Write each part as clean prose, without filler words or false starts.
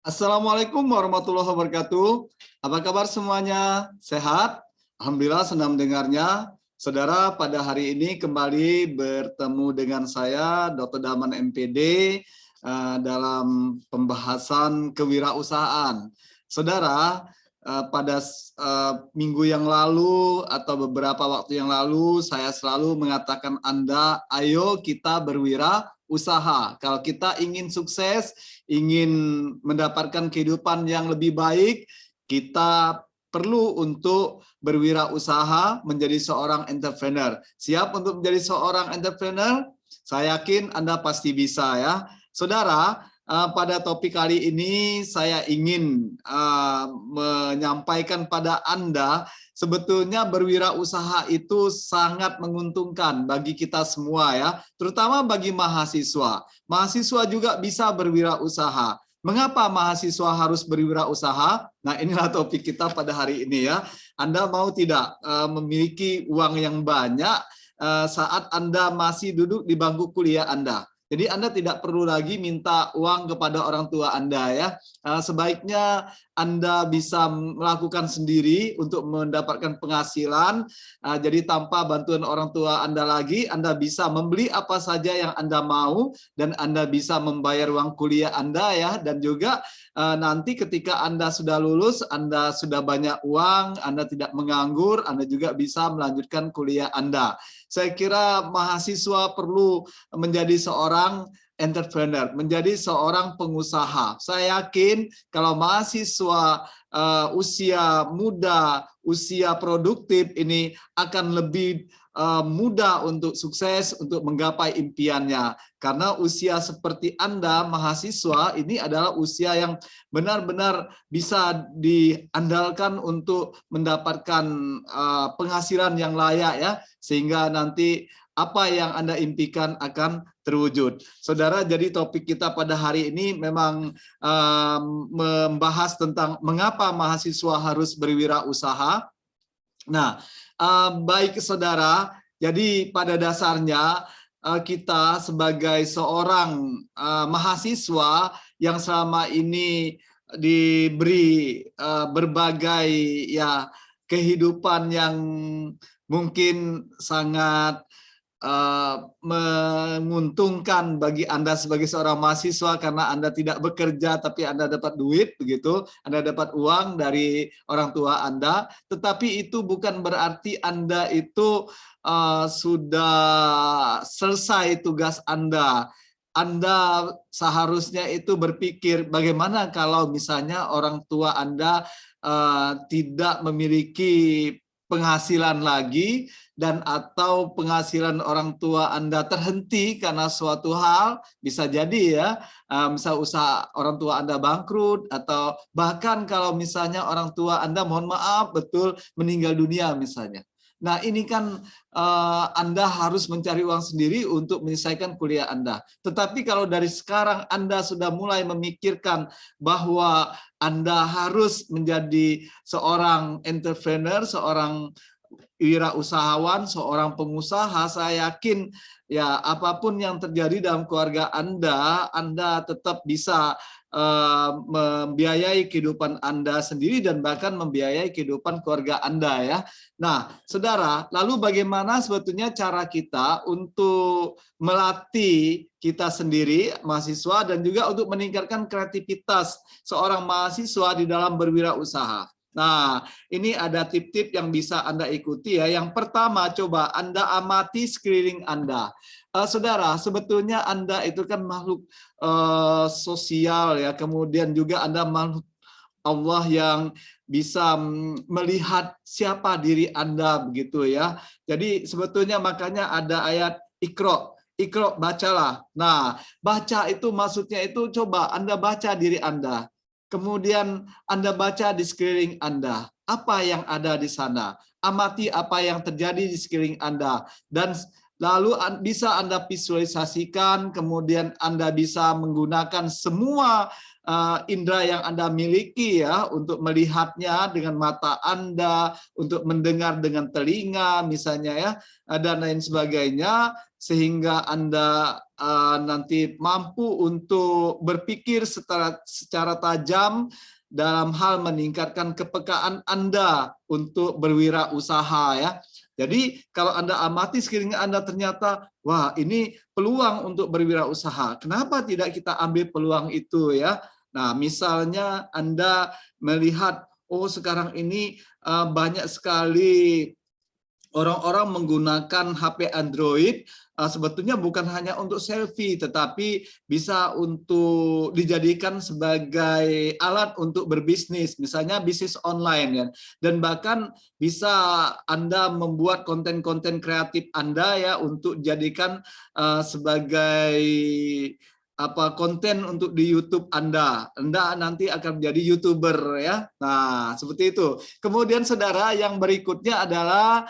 Assalamualaikum warahmatullahi wabarakatuh. Apa kabar semuanya? Sehat? Alhamdulillah senang mendengarnya. Saudara, pada hari ini kembali bertemu dengan saya, Dr. Daman MPD, dalam pembahasan kewirausahaan. Saudara, pada minggu yang lalu atau beberapa waktu yang lalu, saya selalu mengatakan Anda, ayo kita berwirausaha. Kalau kita ingin sukses, ingin mendapatkan kehidupan yang lebih baik, kita perlu untuk berwirausaha menjadi seorang entrepreneur. Siap untuk menjadi seorang entrepreneur? Saya yakin Anda pasti bisa ya. Saudara, pada topik kali ini saya ingin menyampaikan pada Anda, sebetulnya berwirausaha itu sangat menguntungkan bagi kita semua ya, terutama bagi mahasiswa. Mahasiswa juga bisa berwirausaha. Mengapa mahasiswa harus berwirausaha? Nah, inilah topik kita pada hari ini ya. Anda mau tidak memiliki uang yang banyak saat Anda masih duduk di bangku kuliah Anda? Jadi Anda tidak perlu lagi minta uang kepada orang tua Anda ya. Sebaiknya Anda bisa melakukan sendiri untuk mendapatkan penghasilan. Jadi tanpa bantuan orang tua Anda lagi, Anda bisa membeli apa saja yang Anda mau dan Anda bisa membayar uang kuliah Anda ya, dan juga nanti ketika Anda sudah lulus, Anda sudah banyak uang, Anda tidak menganggur, Anda juga bisa melanjutkan kuliah Anda. Saya kira mahasiswa perlu menjadi seorang entrepreneur, menjadi seorang pengusaha. Saya yakin kalau mahasiswa usia muda, usia produktif ini akan lebih mudah untuk sukses, untuk menggapai impiannya. Karena usia seperti Anda, mahasiswa, ini adalah usia yang benar-benar bisa diandalkan untuk mendapatkan penghasilan yang layak ya, sehingga nanti apa yang Anda impikan akan terwujud. Saudara, jadi topik kita pada hari ini memang membahas tentang mengapa mahasiswa harus berwirausaha. Nah, baik saudara, jadi pada dasarnya kita sebagai seorang mahasiswa yang selama ini diberi berbagai ya kehidupan yang mungkin sangat menguntungkan bagi Anda sebagai seorang mahasiswa karena Anda tidak bekerja tapi Anda dapat duit begitu, Anda dapat uang dari orang tua Anda, tetapi itu bukan berarti Anda itu sudah selesai tugas Anda. Anda seharusnya itu berpikir bagaimana kalau misalnya orang tua Anda tidak memiliki penghasilan lagi, dan atau penghasilan orang tua Anda terhenti karena suatu hal, bisa jadi ya, misal usaha orang tua Anda bangkrut, atau bahkan kalau misalnya orang tua Anda mohon maaf betul meninggal dunia misalnya. Nah, ini kan Anda harus mencari uang sendiri untuk menyelesaikan kuliah Anda. Tetapi kalau dari sekarang Anda sudah mulai memikirkan bahwa Anda harus menjadi seorang entrepreneur, seorang wirausahawan, seorang pengusaha, saya yakin ya apapun yang terjadi dalam keluarga Anda tetap bisa membiayai kehidupan Anda sendiri dan bahkan membiayai kehidupan keluarga Anda ya. Nah, saudara, lalu bagaimana sebetulnya cara kita untuk melatih kita sendiri, mahasiswa, dan juga untuk meningkatkan kreativitas seorang mahasiswa di dalam berwirausaha? Nah, ini ada tip-tip yang bisa Anda ikuti ya. Yang pertama, coba Anda amati sekeliling Anda. Saudara, sebetulnya Anda itu kan makhluk sosial ya, kemudian juga Anda makhluk Allah yang bisa melihat siapa diri Anda begitu ya. Jadi sebetulnya makanya ada ayat Iqra. Iqra, bacalah. Nah, baca itu maksudnya itu coba Anda baca diri Anda. Kemudian Anda baca di sekeliling Anda. Apa yang ada di sana? Amati apa yang terjadi di sekeliling Anda. Dan lalu bisa Anda visualisasikan, kemudian Anda bisa menggunakan semua indera yang Anda miliki ya untuk melihatnya dengan mata Anda, untuk mendengar dengan telinga misalnya ya, dan lain sebagainya. sehingga Anda nanti mampu untuk berpikir secara tajam dalam hal meningkatkan kepekaan Anda untuk berwirausaha ya. Jadi kalau Anda amati sekiranya Anda ternyata, wah ini peluang untuk berwirausaha, kenapa tidak kita ambil peluang itu ya? Nah misalnya Anda melihat, oh sekarang ini banyak sekali orang-orang menggunakan HP Android, sebetulnya bukan hanya untuk selfie, tetapi bisa untuk dijadikan sebagai alat untuk berbisnis, misalnya bisnis online ya. Dan bahkan bisa Anda membuat konten-konten kreatif Anda ya untuk jadikan sebagai konten untuk di YouTube Anda nanti akan menjadi YouTuber ya. Nah, seperti itu. Kemudian saudara, yang berikutnya adalah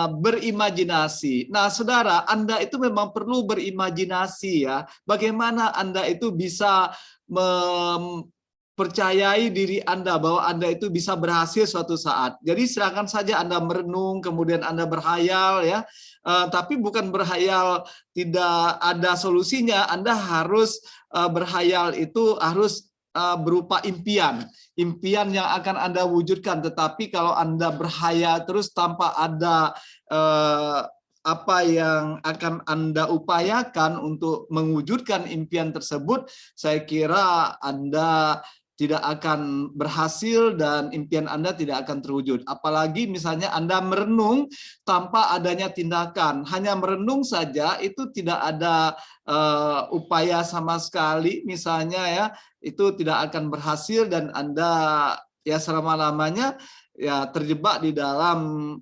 berimajinasi. Nah, saudara, Anda itu memang perlu berimajinasi ya. Bagaimana Anda itu bisa percayai diri Anda bahwa Anda itu bisa berhasil suatu saat. Jadi silakan saja Anda merenung, kemudian Anda berhayal ya. Tapi bukan berhayal tidak ada solusinya. Anda harus berhayal itu harus berupa impian yang akan Anda wujudkan. Tetapi kalau Anda berhayal terus tanpa ada apa yang akan Anda upayakan untuk mewujudkan impian tersebut, saya kira Anda tidak akan berhasil dan impian Anda tidak akan terwujud. Apalagi misalnya Anda merenung tanpa adanya tindakan. Hanya merenung saja itu tidak ada upaya sama sekali misalnya ya, itu tidak akan berhasil dan Anda ya selama-lamanya ya terjebak di dalam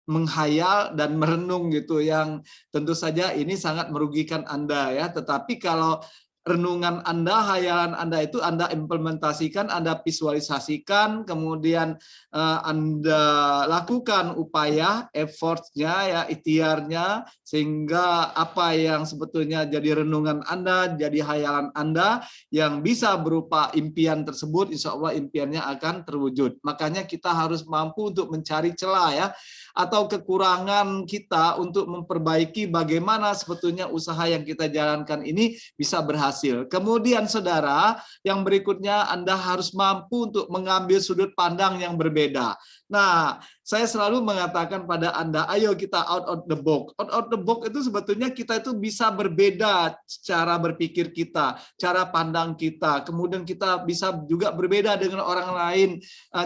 menghayal dan merenung gitu, yang tentu saja ini sangat merugikan Anda ya. Tetapi kalau renungan Anda, hayalan Anda itu Anda implementasikan, Anda visualisasikan, kemudian Anda lakukan upaya, effortnya ya, ikhtiarnya, sehingga apa yang sebetulnya jadi renungan Anda, jadi hayalan Anda yang bisa berupa impian tersebut, insya Allah impiannya akan terwujud. Makanya kita harus mampu untuk mencari celah ya, atau kekurangan kita untuk memperbaiki bagaimana sebetulnya usaha yang kita jalankan ini bisa berhasil. Kemudian saudara, yang berikutnya Anda harus mampu untuk mengambil sudut pandang yang berbeda. Nah, saya selalu mengatakan pada Anda, ayo kita out of the box. Out of the box itu sebetulnya kita itu bisa berbeda cara berpikir kita, cara pandang kita. Kemudian kita bisa juga berbeda dengan orang lain,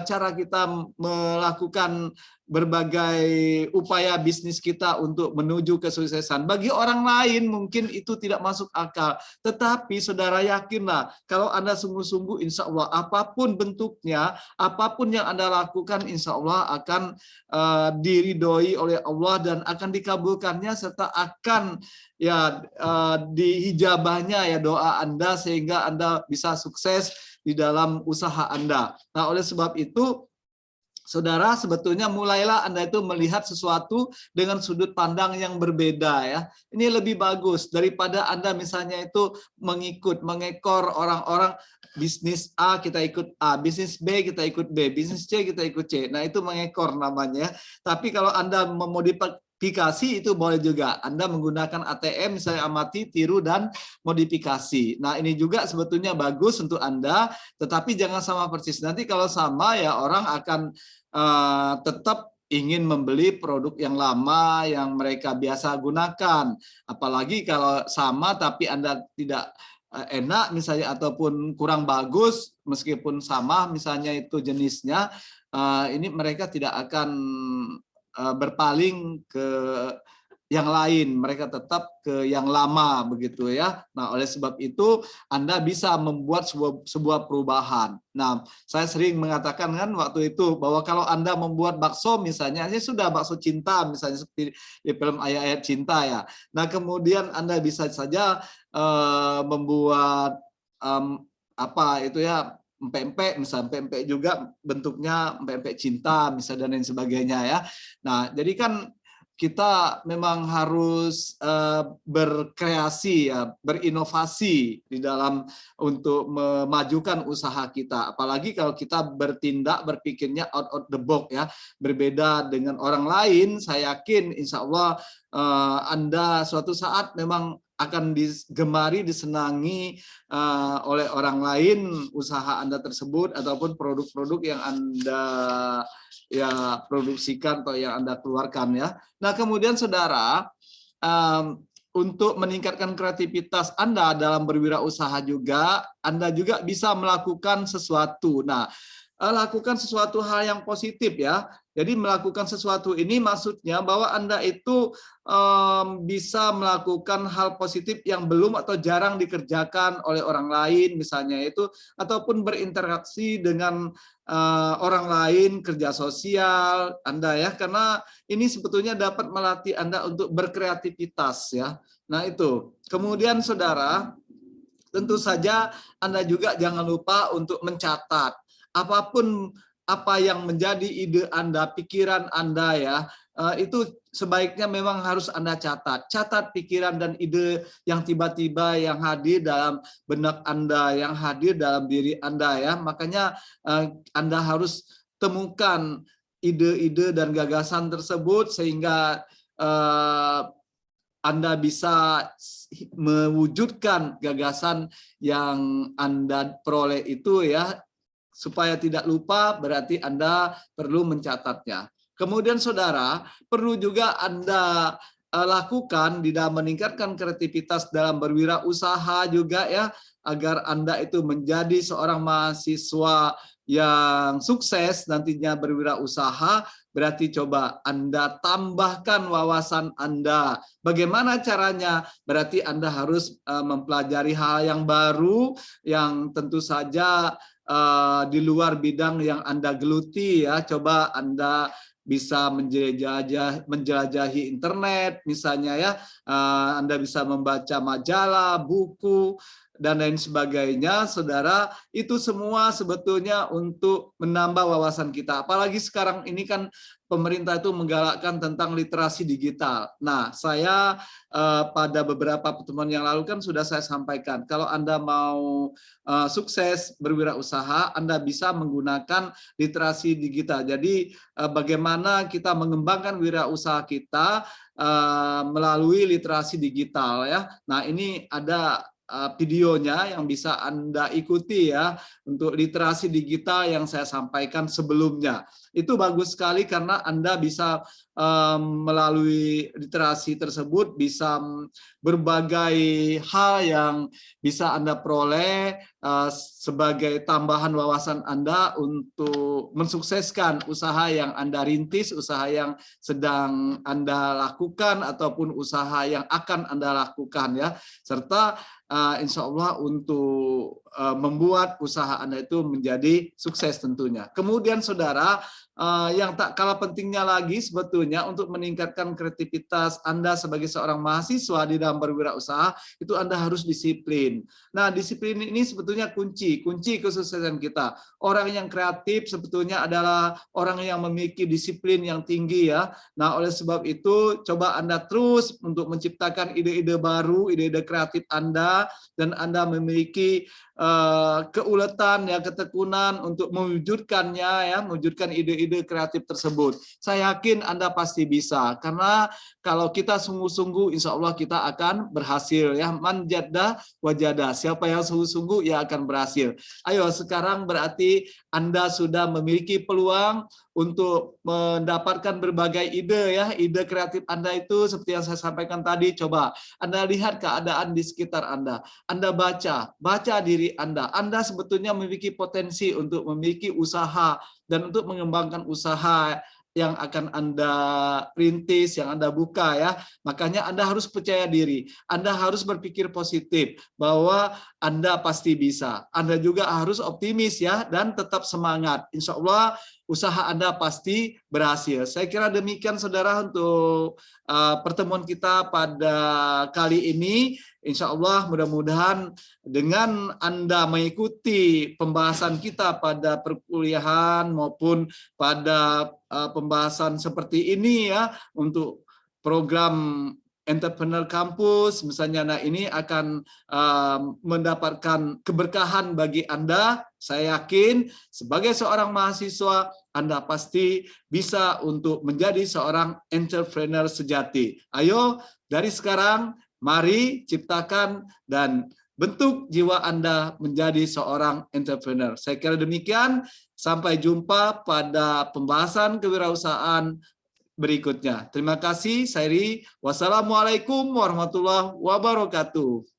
cara kita melakukan berbagai upaya bisnis kita untuk menuju kesuksesan. Bagi orang lain mungkin itu tidak masuk akal, tetapi saudara yakinlah kalau Anda sungguh-sungguh, insya Allah apapun bentuknya, apapun yang Anda lakukan, insya Allah akan diridhoi oleh Allah dan akan dikabulkannya, serta akan ya diijabahnya ya doa Anda, sehingga Anda bisa sukses di dalam usaha Anda. Nah, oleh sebab itu saudara, sebetulnya mulailah Anda itu melihat sesuatu dengan sudut pandang yang berbeda ya. Ini lebih bagus daripada Anda misalnya itu mengekor orang-orang, bisnis A kita ikut A, bisnis B kita ikut B, bisnis C kita ikut C. Nah, itu mengekor namanya. Tapi kalau Anda memodifikasi itu boleh juga. Anda menggunakan ATM misalnya, amati, tiru, dan modifikasi. Nah, ini juga sebetulnya bagus untuk Anda, tetapi jangan sama persis. Nanti kalau sama ya orang akan tetap ingin membeli produk yang lama yang mereka biasa gunakan. Apalagi kalau sama tapi Anda tidak enak misalnya, ataupun kurang bagus meskipun sama misalnya itu jenisnya, ini mereka tidak akan berpaling ke yang lain, mereka tetap ke yang lama begitu ya. Nah, oleh sebab itu Anda bisa membuat sebuah perubahan. Nah, saya sering mengatakan kan waktu itu bahwa kalau Anda membuat bakso misalnya, ini sudah bakso cinta misalnya seperti di film Ayat-Ayat Cinta ya. Nah, kemudian Anda bisa saja membuat apa itu ya, empek-empek, misalnya empek-empek juga bentuknya empek-empek cinta misalnya dan lain sebagainya ya. Nah, jadi kan kita memang harus berkreasi ya, berinovasi di dalam untuk memajukan usaha kita. Apalagi kalau kita bertindak, berpikirnya out of the box ya, berbeda dengan orang lain. Saya yakin insya Allah Anda suatu saat memang akan digemari, disenangi oleh orang lain usaha Anda tersebut ataupun produk-produk yang Anda ya produksikan atau yang Anda keluarkan ya. Nah, kemudian saudara, untuk meningkatkan kreativitas Anda dalam berwirausaha juga, Anda juga bisa melakukan sesuatu. Nah, lakukan sesuatu hal yang positif ya. Jadi melakukan sesuatu ini maksudnya bahwa Anda itu bisa melakukan hal positif yang belum atau jarang dikerjakan oleh orang lain misalnya itu, ataupun berinteraksi dengan orang lain, kerja sosial Anda ya, karena ini sebetulnya dapat melatih Anda untuk berkreativitas ya. Nah itu. Kemudian saudara, tentu saja Anda juga jangan lupa untuk mencatat apapun apa yang menjadi ide Anda, pikiran Anda ya, itu sebaiknya memang harus Anda catat. Catat pikiran dan ide yang tiba-tiba yang hadir dalam benak Anda, yang hadir dalam diri Anda ya. Makanya Anda harus temukan ide-ide dan gagasan tersebut sehingga Anda bisa mewujudkan gagasan yang Anda peroleh itu ya. Supaya tidak lupa, berarti Anda perlu mencatatnya. Kemudian saudara, perlu juga Anda lakukan di dalam meningkatkan kreativitas dalam berwirausaha juga ya, agar Anda itu menjadi seorang mahasiswa yang sukses nantinya berwirausaha. Berarti coba Anda tambahkan wawasan Anda. Bagaimana caranya? Berarti Anda harus mempelajari hal yang baru yang tentu saja di luar bidang yang Anda geluti ya. Coba Anda bisa menjelajahi internet misalnya ya, Anda bisa membaca majalah, buku dan lain sebagainya. Saudara, itu semua sebetulnya untuk menambah wawasan kita. Apalagi sekarang ini kan pemerintah itu menggalakkan tentang literasi digital. Nah, saya pada beberapa pertemuan yang lalu kan sudah saya sampaikan, kalau Anda mau sukses berwirausaha, Anda bisa menggunakan literasi digital. Jadi bagaimana kita mengembangkan wirausaha kita melalui literasi digital ya. Nah, ini ada videonya yang bisa Anda ikuti ya untuk literasi digital yang saya sampaikan sebelumnya. Itu bagus sekali karena Anda bisa melalui literasi tersebut bisa berbagai hal yang bisa Anda peroleh sebagai tambahan wawasan Anda untuk mensukseskan usaha yang Anda rintis, usaha yang sedang Anda lakukan ataupun usaha yang akan Anda lakukan ya, serta insya Allah untuk membuat usaha Anda itu menjadi sukses tentunya. Kemudian saudara, yang tak kalah pentingnya lagi sebetulnya untuk meningkatkan kreativitas Anda sebagai seorang mahasiswa di dalam berwirausaha, itu Anda harus disiplin. Nah, disiplin ini sebetulnya kunci kesuksesan kita. Orang yang kreatif sebetulnya adalah orang yang memiliki disiplin yang tinggi ya. Nah, oleh sebab itu coba Anda terus untuk menciptakan ide-ide baru, ide-ide kreatif Anda, dan Anda memiliki keuletan ya, ketekunan untuk mewujudkannya ya, mewujudkan ide-ide kreatif tersebut. Saya yakin Anda pasti bisa, karena kalau kita sungguh-sungguh insya Allah kita akan berhasil ya. Man jadda wajada, siapa yang sungguh-sungguh ya akan berhasil. Ayo sekarang berarti Anda sudah memiliki peluang untuk mendapatkan berbagai ide ya, ide kreatif Anda itu seperti yang saya sampaikan tadi. Coba Anda lihat keadaan di sekitar Anda baca diri Anda. Anda sebetulnya memiliki potensi untuk memiliki usaha dan untuk mengembangkan usaha yang akan Anda rintis, yang Anda buka ya. Makanya Anda harus percaya diri. Anda harus berpikir positif bahwa Anda pasti bisa. Anda juga harus optimis ya dan tetap semangat. Insya Allah usaha Anda pasti berhasil. Saya kira demikian saudara untuk pertemuan kita pada kali ini. Insya Allah mudah-mudahan dengan Anda mengikuti pembahasan kita pada perkuliahan maupun pada pembahasan seperti ini ya, untuk program Entrepreneur Campus, misalnya, nah ini akan mendapatkan keberkahan bagi Anda. Saya yakin sebagai seorang mahasiswa, Anda pasti bisa untuk menjadi seorang entrepreneur sejati. Ayo, dari sekarang, mari ciptakan dan bentuk jiwa Anda menjadi seorang entrepreneur. Saya kira demikian. Sampai jumpa pada pembahasan kewirausahaan berikutnya. Terima kasih, Sairi. Wassalamualaikum warahmatullahi wabarakatuh.